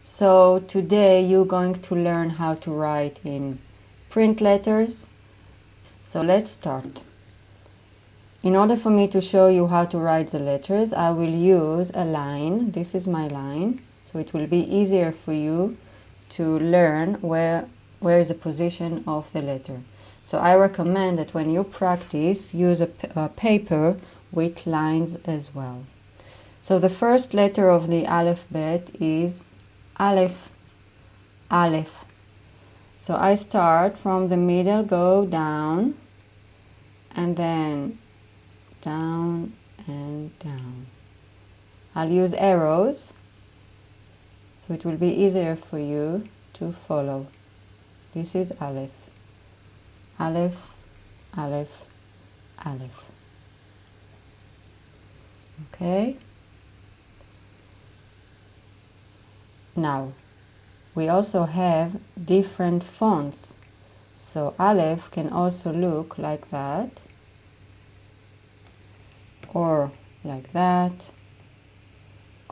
So today you're going to learn how to write in print letters. So let's start. In order for me to show you how to write the letters, I will use a line. This is my line, so it will be easier for you to learn where is the position of the letter. So I recommend that when you practice, use a paper with lines as well. So the first letter of the alphabet is Aleph, Aleph. So I start from the middle, go down, and then down and down. I'll use arrows, so it will be easier for you to follow. This is Aleph, Aleph, Aleph, Aleph. Okay? Now, we also have different fonts. So Aleph can also look like that, or like that,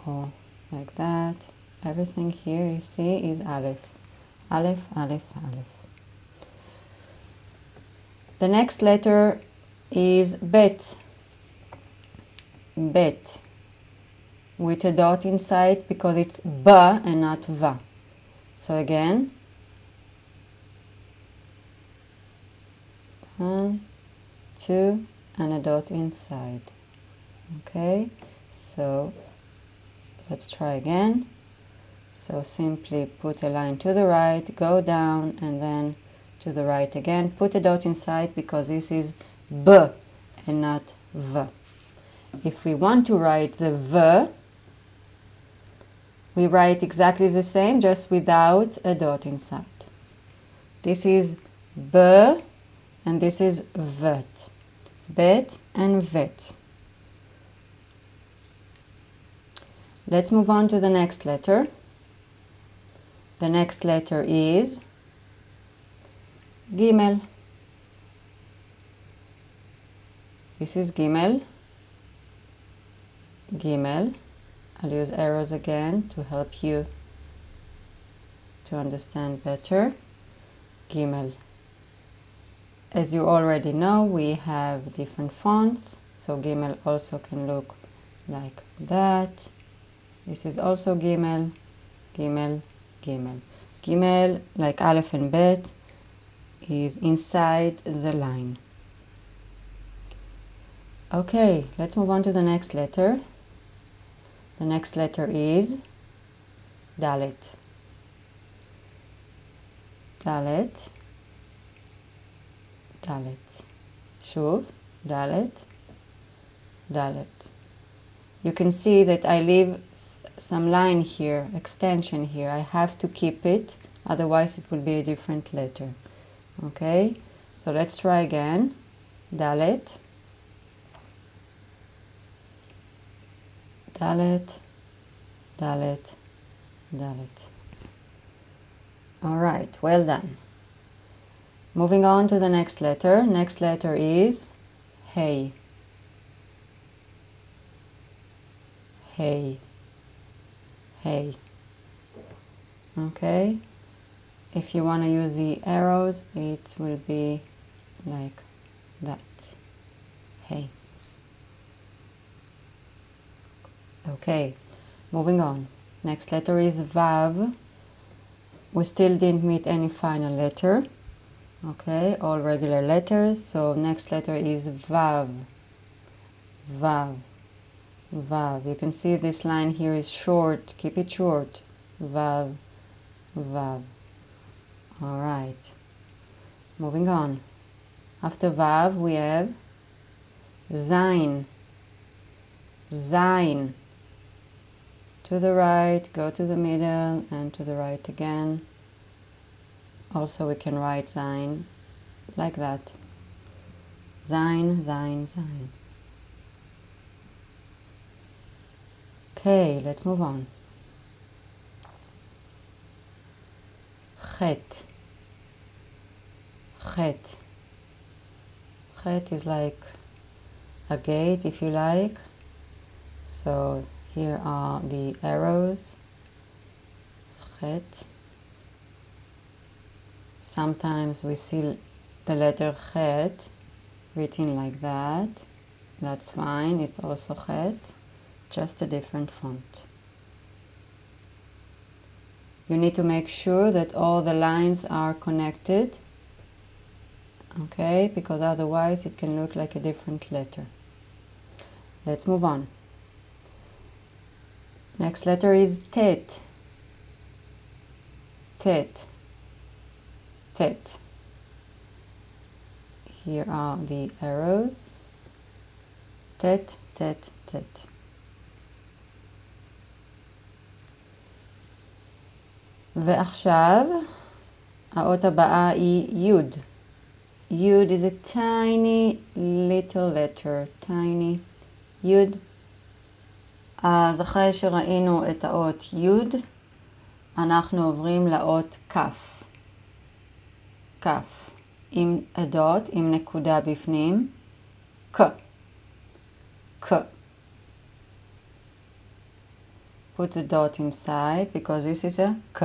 or like that. Everything here you see is Aleph. Aleph, Aleph, Aleph. The next letter is Bet. Bet. With a dot inside because it's ba and not va. So again, 1, 2, and a dot inside. Okay, so let's try again. So simply put a line to the right, go down, and then to the right again. Put a dot inside because this is b and not v. If we want to write the v, we write exactly the same, just without a dot inside. This is b, and this is vet. Bet and vet. Let's move on to the next letter. The next letter is Gimel. This is Gimel. Gimel. I'll use arrows again to help you to understand better. Gimel. As you already know, we have different fonts, so Gimel also can look like that. This is also Gimel, Gimel, Gimel. Gimel, like Aleph and Bet, is inside the line. Okay, let's move on to the next letter. The next letter is Dalet. Dalet. Dalet. Shuv. Dalet. Dalet. You can see that I leave some line here, extension here. I have to keep it, otherwise it will be a different letter. Okay, so let's try again. Dalet. Dalet, Dalet, Dalet. All right, well done. Moving on to the next letter. Next letter is Hey. Hey. Hey. Okay. If you want to use the arrows, it will be like that. Hey. Okay, moving on. Next letter is Vav. We still didn't meet any final letter. Okay, all regular letters. So next letter is Vav. Vav. Vav. You can see this line here is short. Keep it short. Vav. Vav. All right. Moving on. After Vav we have Zain. Zain. To the right, go to the middle, and to the right again. Also we can write Zain like that. Zain, Zain, Zain. Okay, let's move on. Chet. Chet. Chet is like a gate, if you like. So here are the arrows. chet. Sometimes we see the letter chet written like that. That's fine, it's also chet, just a different font. You need to make sure that all the lines are connected, okay, because otherwise it can look like a different letter. Let's move on. Next letter is tet. Tet. Tet. Here are the arrows. Tet, tet, tet. ועכשיו, האות הבאה היא יוד. Yud is a tiny little letter, tiny יוד. אז אחרי שראינו את האות יוד, אנחנו עוברים לאות כף. כף. עם הדות, עם נקודה בפנים. כ. כ. Put the dot inside because this is a כ.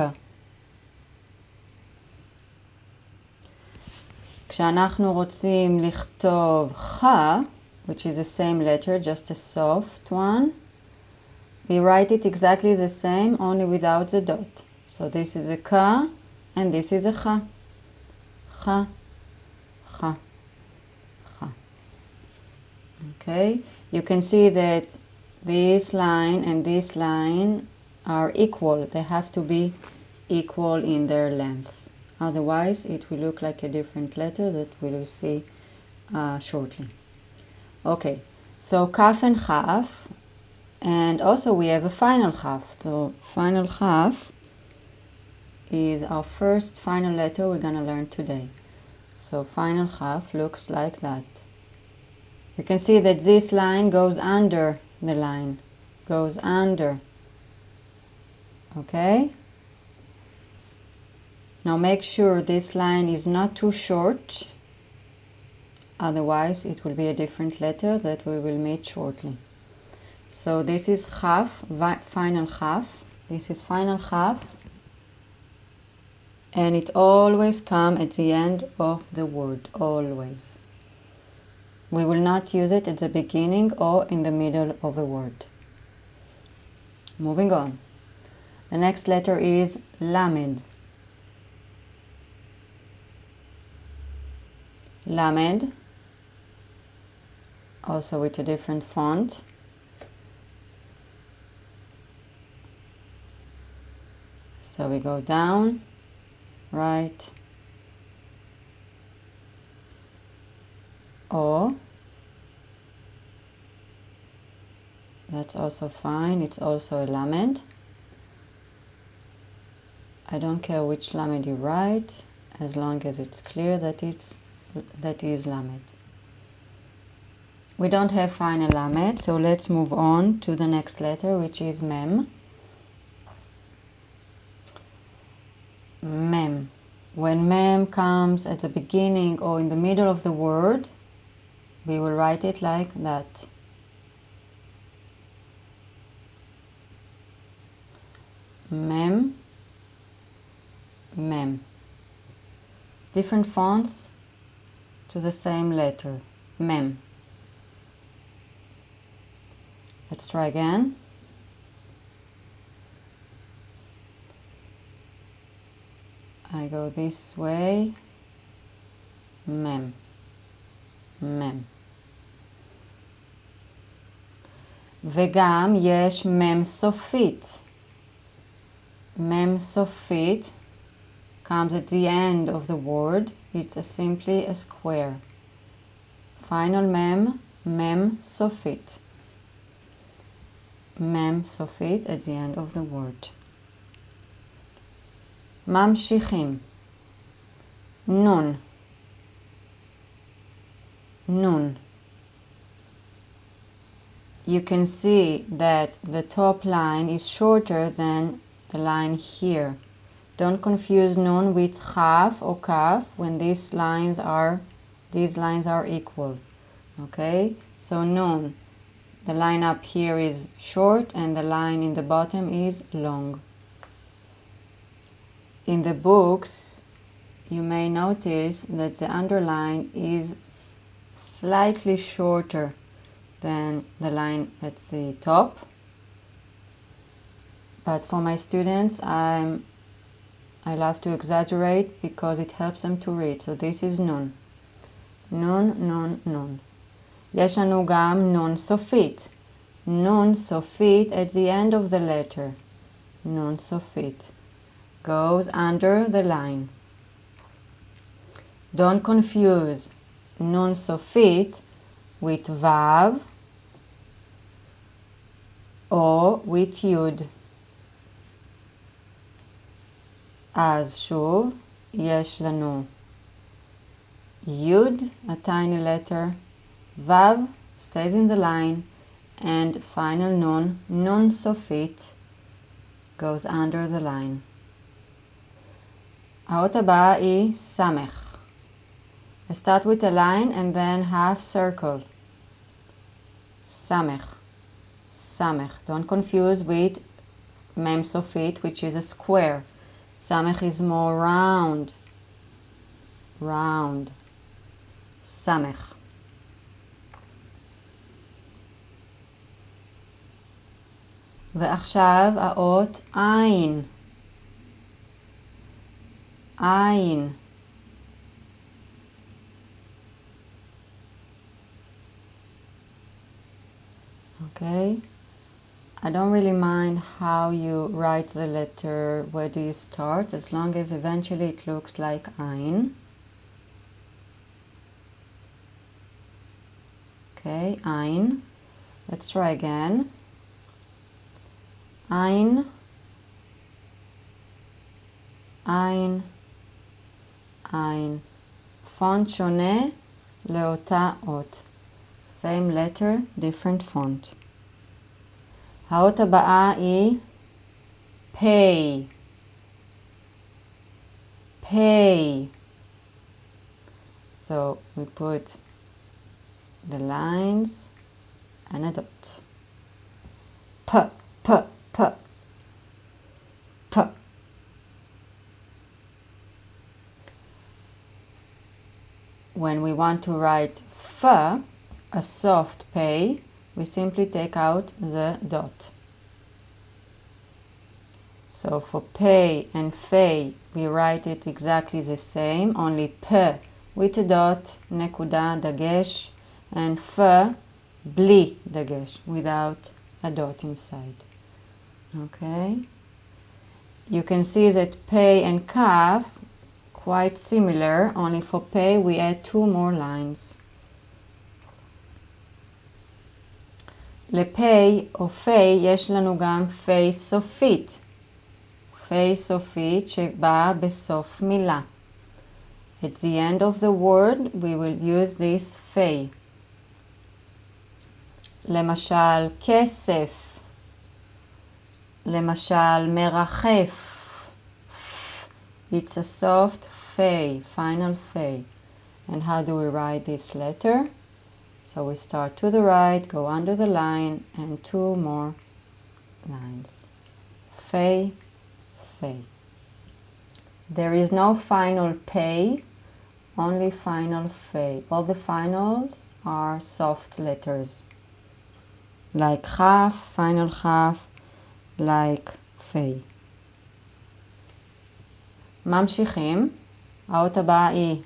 כשאנחנו רוצים לכתוב ח, which is the same letter, just a soft one, we write it exactly the same, only without the dot. So this is a k, and this is a ch. Ch, ch, ch. Okay, you can see that this line and this line are equal. They have to be equal in their length. Otherwise, it will look like a different letter that we will see shortly. Okay, so kaf and chaf, and also we have a final chaf. The final chaf is our first final letter we're going to learn today. So final chaf looks like that. You can see that this line goes under the line, goes under. Okay? Now make sure this line is not too short, otherwise it will be a different letter that we will meet shortly. So this is chaf, final chaf. This is final chaf, and it always comes at the end of the word, always. We will not use it at the beginning or in the middle of a word. Moving on. The next letter is lamed. Lamed, also with a different font. So we go down, right, O. That's also fine, it's also a lamed. I don't care which lamed you write, as long as it's clear that that is lamed. We don't have final lamed, so let's move on to the next letter, which is mem. Mem. When mem comes at the beginning or in the middle of the word, we will write it like that. Mem, mem. Different fonts to the same letter, mem. Let's try again. I go this way, mem, mem. וגם יש מם סופית. מם סופית comes at the end of the word. It's simply a square. Final mem, mem sofit. Mem sofit at the end of the word. ממשיכים. nun. nun. You can see that the top line is shorter than the line here. Don't confuse nun with chaf or kaf when these lines are equal. Okay, so nun, the line up here is short and the line in the bottom is long. in the books, you may notice that the underline is slightly shorter than the line at the top. But for my students, I love to exaggerate because it helps them to read. So this is נון. נון, נון, נון. יש לנו גם נון סופית. נון סופית at the end of the letter. נון סופית. Goes under the line. Don't confuse נון סופית with ו' or with י'. אז שוב, יש לנו י', a tiny letter, ו' stays in the line, and final נון, נון סופית, goes under the line. האות הבאה היא סמך. I start with a line and then half circle. סמך, סמך. Don't confuse with מם סופית, which is a square. סמך is more round. Round. סמך. ועכשיו האות עין. עין. Okay. I don't really mind how you write the letter, where do you start, as long as eventually it looks like ein. Okay, ein. Let's try again. Ein, ein, ein. Font שונה לאותה אות. Same letter, different font. האות הבאה היא pay. Pay. So we put the lines and a dot. P, p, p, p. When we want to write f, a soft pay, we simply take out the dot. So for pay and fay, we write it exactly the same, only p with a dot, נקודה, דגש, and f, בלי דגש, without a dot inside. Okay? You can see that pay and kaf quite similar, only for pay we add 2 more lines. לפי או פי יש לנו גם פי סופית. פי סופית שבאה בסוף מילה. At the end of the word we will use this פי. למשל כסף. למשל מרחף. It's a soft פי, final פי. And how do we write this letter? So we start to the right, go under the line, and 2 more lines. Fei, fei. There is no final pay, only final fei. All the finals are soft letters. Like chaf, final chaf, like fei. ממשיכים. האות הבאה היא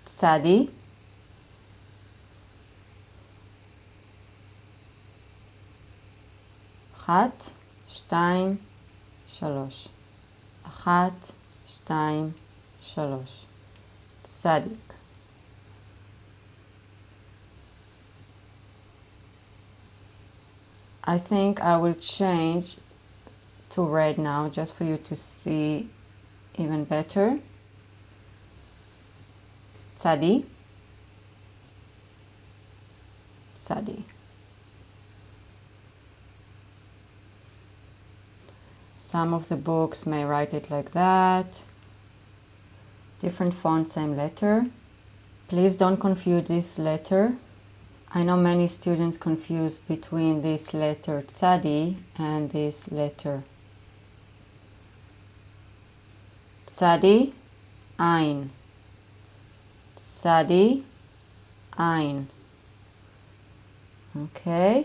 צדי. אחת, שתיים, שלוש. אחת, שתיים, שלוש. צדיק. I think I will change to red now just for you to see even better. Tzadi. Tzadi. Some of the books may write it like that. Different font, same letter. Please don't confuse this letter. I know many students confuse between this letter tzadi and this letter צדי, עין. צדי, עין. אוקיי?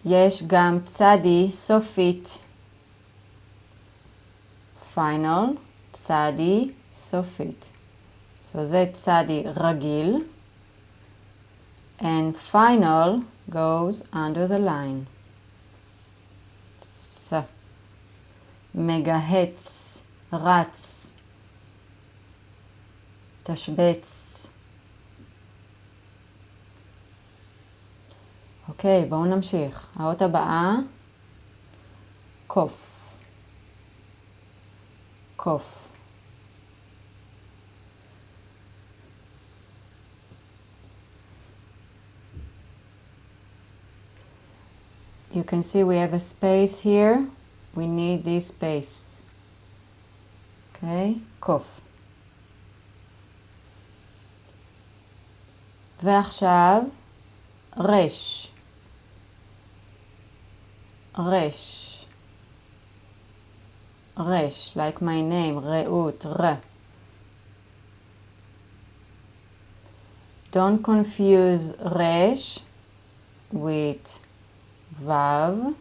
יש גם צדי סופית. final, צדי סופית. So זה צדי רגיל. And final goes under the line. ס. מגהץ, רץ. תשבץ. אוקיי, בואו נמשיך. האות הבאה, קוף. קוף. You can see we have a space here. We need this space. Okay, קוף. ועכשיו, רש. רש. רש, like my name, רעות, ר. Don't confuse resh with vav.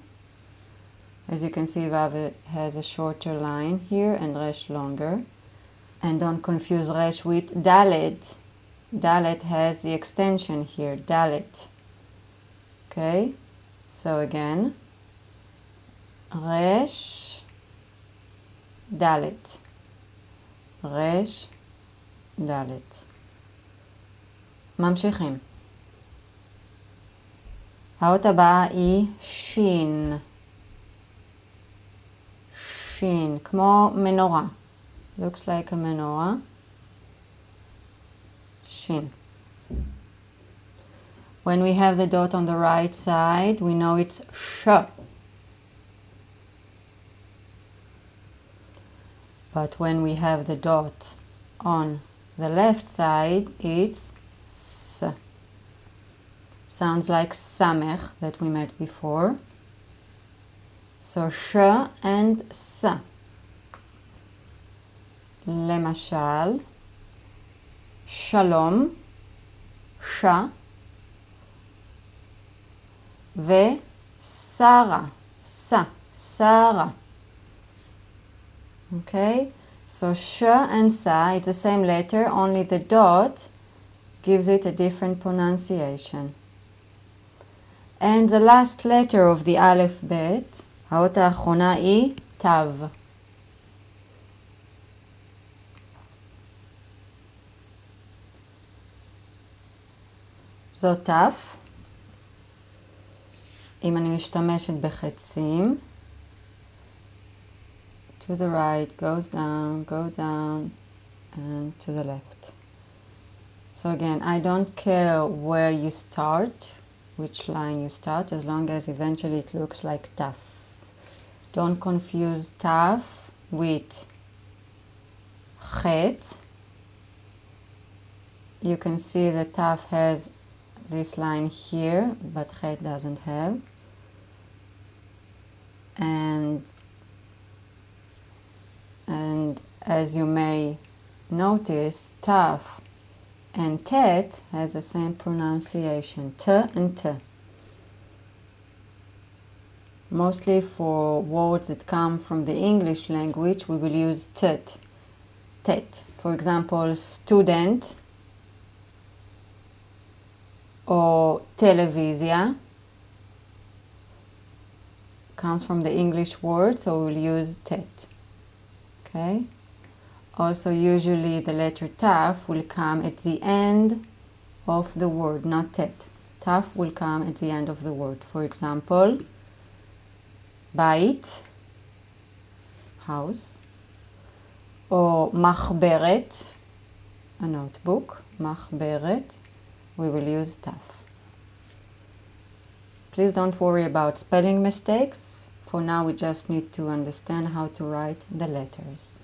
As you can see, vav has a shorter line here and resh longer. And don't confuse resh with dalet. Dalet has the extension here, dalet. Okay, so again, resh, dalet. resh, dalet. ממשיכים. האות הבאה היא שין. שין, כמו מנורה. Looks like a menorah. Shin. When we have the dot on the right side, we know it's sh. But when we have the dot on the left side, it's s. Sounds like samech that we met before. So sh and s. למשל, שלום, ש, ושרה, ס, שרה. Okay, so sh and sa, it's the same letter, only the dot gives it a different pronunciation. And the last letter of the aleph bet, האות האחרונה היא תו. זאת תף. אם אני משתמשת בחצים, to the right, goes down, go down, and to the left. So again, I don't care where you start, which line you start, as long as eventually it looks like taf. Don't confuse taf with chet. You can see the taf has this line here, but chet doesn't have. And as you may notice, taf and tet has the same pronunciation, t and t. Mostly for words that come from the English language, we will use tet. Tet. For example, student or televizia comes from the English word, so we'll use tet. Okay? Also, usually the letter taf will come at the end of the word, not tet. Taf will come at the end of the word. For example, bait, house, or machberet, a notebook, machberet, we will use taf. Please don't worry about spelling mistakes. For now, we just need to understand how to write the letters.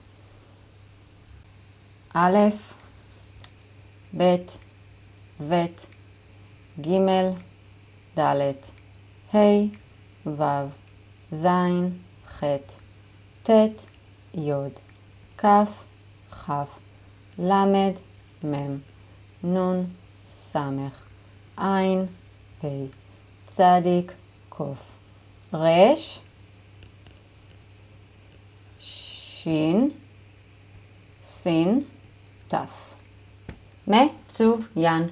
Aleph, Bet, Vet, Gimel, Dalet, Hey, Vav, Zain, Chet, Tet, יוד, כף, כף, למד, מם, נון, סמך, עין, פי, צדיק, קוף, רש, שין, סין, תף. מצוין.